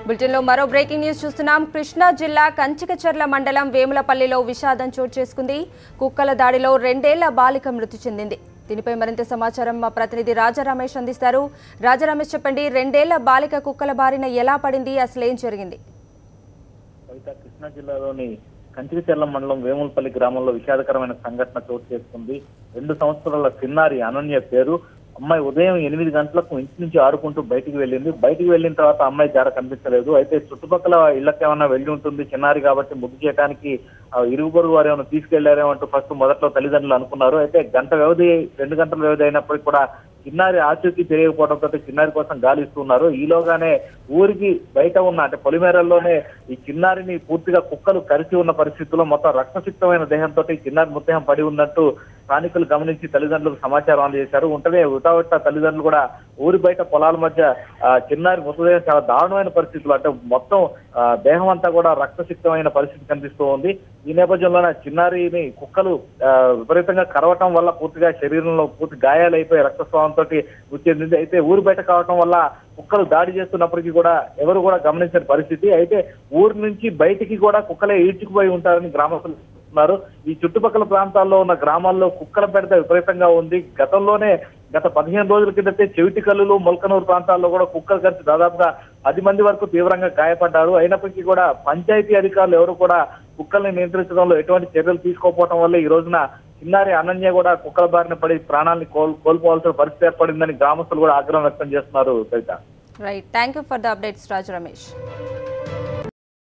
బులెటిన్లో మరో breaking news చూస్తున్నాం. కృష్ణా జిల్లా కంచికచర్ల మండలం వేములపల్లిలో విషాదం చోటు చేసుకుంది. కుక్కల దాడిలో 2 ఏళ్ల బాలిక మృతి చెందింది. దీనిపై మరింత సమాచారం మా ప్రతినిధి రాజా రమేష్ అందిస్తారు. రాజా రమేష్, చెప్పండి, 2 ఏళ్ల బాలిక కుక్కల బారిన ఎలా పడింది, అసలు ఏం జరిగింది? కృష్ణా జిల్లాలోని కంచికచర్ల మండలం వేములపల్లి గ్రామంలో విషాదకరమైన సంఘటన చోటు చేసుకుంది. 2 సంవత్సరాల చిన్నారి అనన్య పేరు. అమ్మాయి ఉదయం 8 గంటలకు ఇంటి నుంచి ఆడుకుంటూ బయటికి వెళ్ళింది. బయటికి వెళ్ళిన తర్వాత అమ్మాయి జాడ కనిపించలేదు. అయితే చుట్టుపక్కల ఇళ్లకు ఏమన్నా వెళ్ళి ఉంటుంది, చిన్నారి కాబట్టి ముద్దు చేయడానికి ఇరుగు పొరుగు వారు ఏమైనా తీసుకెళ్లారేమో అంటూ ఫస్ట్ మొదట్లో తల్లిదండ్రులు అనుకున్నారు. అయితే 2 గంటల వ్యవధి అయినప్పటికీ కూడా చిన్నారి ఆచూకీ తెలియకపోవడంతో చిన్నారి కోసం గాలిస్తున్నారు. ఈలోగానే ఊరికి బయట ఉన్న అంటే పొలిమేరల్లోనే ఈ చిన్నారిని పూర్తిగా కుక్కలు కరిచి ఉన్న పరిస్థితుల్లో మొత్తం రక్తసిక్తమైన దేహంతో చిన్నారి మృతదేహం పడి ఉన్నట్టు స్థానికులు గమనించి తల్లిదండ్రులకు సమాచారం అందజేశారు. ఉంటనే ఉటావట్ట తల్లిదండ్రులు కూడా ఊరి బయట పొలాల మధ్య చిన్నారి మృతదేహం చాలా దారుణమైన పరిస్థితులు, అంటే మొత్తం దేహం అంతా కూడా రక్తసిక్తమైన పరిస్థితి కనిపిస్తూ ఉంది. ఈ నేపథ్యంలోనే చిన్నారిని కుక్కలు విపరీతంగా కరవటం వల్ల పూర్తిగా శరీరంలో పూర్తి గాయాలైపోయి రక్తస్రావంతో చెందింది. అయితే ఊరు బయట కావటం వల్ల కుక్కలు దాడి చేస్తున్నప్పటికీ కూడా ఎవరు కూడా గమనించని పరిస్థితి. అయితే ఊరి నుంచి బయటికి కూడా కుక్కలే ఈడ్చుకుపోయి ఉంటారని గ్రామస్తులు ఉన్నారు. ఈ చుట్టుపక్కల ప్రాంతాల్లో ఉన్న గ్రామాల్లో కుక్కల బెడద విపరీతంగా ఉంది. గత 15 రోజుల కిందటే చెవిటికల్లులు, మొలకనూరు ప్రాంతాల్లో కూడా కుక్కలు కరిచి దాదాపుగా 10 మంది వరకు తీవ్రంగా గాయపడ్డారు. అయినప్పటికీ కూడా పంచాయతీ అధికారులు ఎవరు కూడా కుక్కల్ని నియంత్రించడంలో ఎటువంటి చర్యలు తీసుకోకపోవడం వల్ల ఈ రోజున చిన్నారి అనన్య కూడా కుక్కల బారిన పడి ప్రాణాలను కోల్పోవాల్సిన పరిస్థితి ఏర్పడిందని గ్రామస్తులు కూడా ఆగ్రహం వ్యక్తం చేస్తున్నారు. Right, thank you for the updates Raju Ramesh.